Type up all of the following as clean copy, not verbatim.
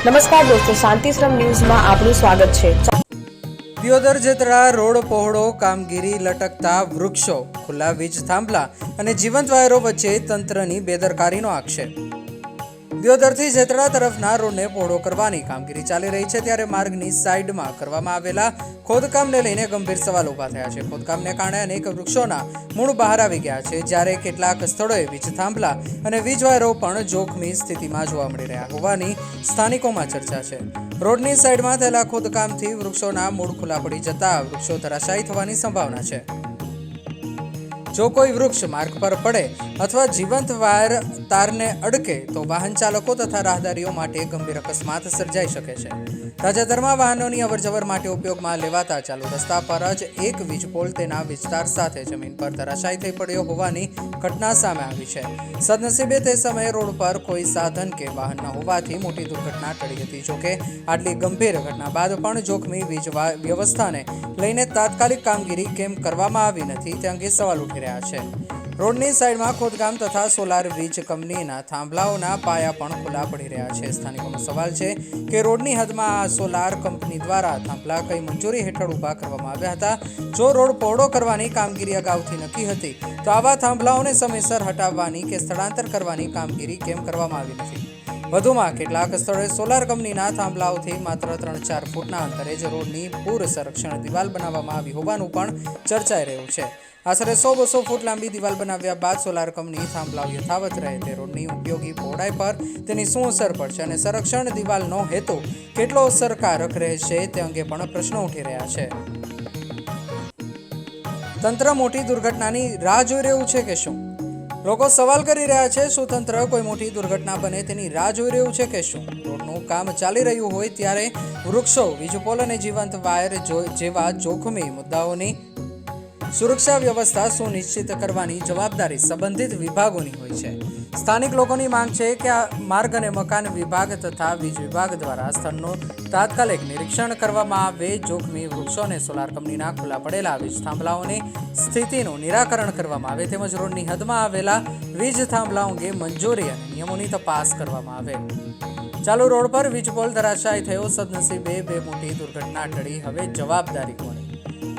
નમસ્કાર દોસ્તો, શાંતિશ્રમ ન્યૂઝમાં આપનું સ્વાગત છે. દિયોદર જેતળા રોડ પહોળો, કામગીરી લટકતા વૃક્ષો, ખુલ્લા વીજ થાંભલા અને જીવંત વાયરો વચ્ચે તંત્રની બેદરકારીનો આક્ષેપ. દિયોદરથી જેતળા તરફના રોડને પહોળો કરવાની કામગીરી ચાલી રહી છે, ત્યારે માર્ગની સાઈડમાં કરવામાં આવેલા ખોદકામને લઈને ગંભીર સવાલ ઊભા થયા છે. ખોદકામને કારણે અનેક વૃક્ષોના મૂળ બહાર આવી ગયા છે, જ્યારે કેટલાક સ્થળોએ વીજ થાંભલા અને વીજ વાયરો પણ જોખમી સ્થિતિમાં જોવા મળી રહ્યા હોવાની સ્થાનિકોમાં ચર્ચા છે. રોડની સાઈડમાં થયેલા ખોદકામથી વૃક્ષોના મૂળ ખુલ્લા પડી જતા વૃક્ષો ધરાશાયી થવાની સંભાવના છે. જો કોઈ વૃક્ષ માર્ગ પર પડે અથવા જીવંત વાયર તારને અડકે તો વાહન ચાલકો તથા રાહદારીઓ માટે ગંભીર અકસ્માત સર્જાઈ શકે છે. તાજેતરમાં વાહનોની અવરજવર માટે ઉપયોગમાં લેવાતા ચાલુ રસ્તા પર જ એક વીજપોલ તેના વિસ્તાર સાથે જમીન પર ધરાશાયી થઈ પડ્યો હોવાની ઘટના સામે આવી છે. સદનસીબે તે સમયે રોડ પર કોઈ સાધન કે વાહન ન હોવાથી મોટી દુર્ઘટના ટળી હતી. જોકે આટલી ગંભીર ઘટના બાદ પણ જોખમી વીજ વ્યવસ્થાને લઈને તાત્કાલિક કામગીરી કેમ કરવામાં આવી નથી તે અંગે સવાલ ઉઠી રહ્યા છે. રોડની સાઈડમાં ખોદકામ તથા સોલાર વીજ કંપનીના થાંભલાઓના પાયા પણ ખુલ્લા પડી રહ્યા છે. સ્થાનિકોનો સવાલ છે કે રોડની હદમાં આ સોલાર કંપની દ્વારા થાંભલા કઈ મંજૂરી હેઠળ ઊભા કરવામાં આવ્યા હતા? જો રોડ પહોળો કરવાની કામગીરી અગાઉથી નક્કી હતી તો આવા થાંભલાઓને સમયસર હટાવવાની કે સ્થળાંતર કરવાની કામગીરી કેમ કરવામાં આવી નથી? વધુમાં કેટલાક સ્થળોએ સોલાર કંપનીના થાંભલાઓથી માત્ર 3-4 ફૂટના અંતરે જ રોડની પૂર સંરક્ષણ દિવાલ બનાવવામાં આવી હોવાનું પણ ચર્ચાઈ રહ્યું છે. આશરે 100-200 ફૂટ લાંબી દિવાલ બનાવ્યા બાદ સોલાર કંપની થાંભલાઓ યથાવત રહે તે રોડની ઉપયોગી પહોળાઈ પર તેની શું અસર પડશે અને સંરક્ષણ દિવાલનો હેતુ કેટલો અસરકારક રહેશે તે અંગે પણ પ્રશ્નો ઉઠી રહ્યા છે. તંત્ર મોટી દુર્ઘટનાની રાહ જોઈ રહ્યું છે કે શું? લોકો સવાલ કરી રહ્યા છે, શું તંત્ર કોઈ મોટી દુર્ઘટના બને તેની રાહ જોઈ રહ્યું છે કે શું? રોડનું કામ ચાલી રહ્યું હોય ત્યારે વૃક્ષો, વીજપોલ અને જીવંત વાયર જેવા જોખમી મુદ્દાઓની સુરક્ષા વ્યવસ્થા સુનિશ્ચિત કરવાની જવાબદારી સંબંધિત વિભાગોની હોય છે. સ્થાનિક લોકોની માંગ છે કે આ માર્ગ અને મકાન વિભાગ તથા વીજ વિભાગ દ્વારા સ્થળનું તાત્કાલિક નિરીક્ષણ કરવામાં આવે, જોખમી વૃક્ષો અને સોલાર કંપનીના ખુલ્લા પડેલા વીજ થાંભલાઓની સ્થિતિનું નિરાકરણ કરવામાં આવે, તેમજ રોડની હદમાં આવેલા વીજ થાંભલાઓ અંગે મંજૂરી અને નિયમોની તપાસ કરવામાં આવે. ચાલુ રોડ પર વીજપોલ ધરાશાયી થયો, સદનસીબે બે મોટી દુર્ઘટના ટળી. હવે જવાબદારી કોની?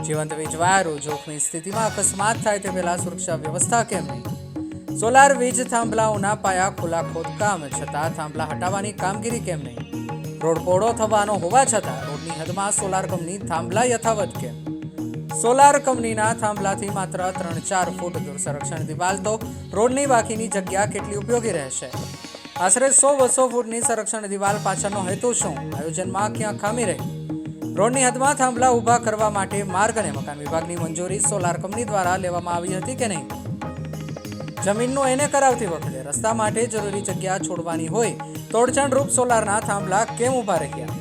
જીવંત વીજ વાયરો જોખમી સ્થિતિમાં અકસ્માત થાય તે પહેલા સુરક્ષા વ્યવસ્થા કેમ નહીં? સોલાર વીજ થાંભલાઓના પાયા ખુલ્લા ખોદકામ છતાં થાંભલા હટાવવાની કામગીરી કેમ નહીં? રોડ પહોળો થવાનો હોવા છતાં રોડની હદમાં સોલાર કંપની થાંભલા યથાવત કેમ? સોલાર કંપનીના થાંભલાથી માત્ર 3-4 ફૂટ દૂર સંરક્ષણ દિવાલ તો રોડની બાકીની જગ્યા કેટલી ઉપયોગી રહેશે? આશરે 100-200 ફૂટની સંરક્ષણ દિવાલ પાછળનો હેતુ શું? આયોજનમાં ક્યાં ખામી રહી? રોડની હદમાં થાંભલા ઊભા કરવા માટે માર્ગ અને મકાન વિભાગની મંજૂરી સોલાર કંપની દ્વારા લેવામાં આવી હતી કે નહીં? જમીનનું એને કરાવતી વખતે રસ્તા માટે જરૂરી જગ્યા છોડવાની હોય તો અડચણરૂપ સોલારના થાંભલા કેમ ઊભા રહ્યા?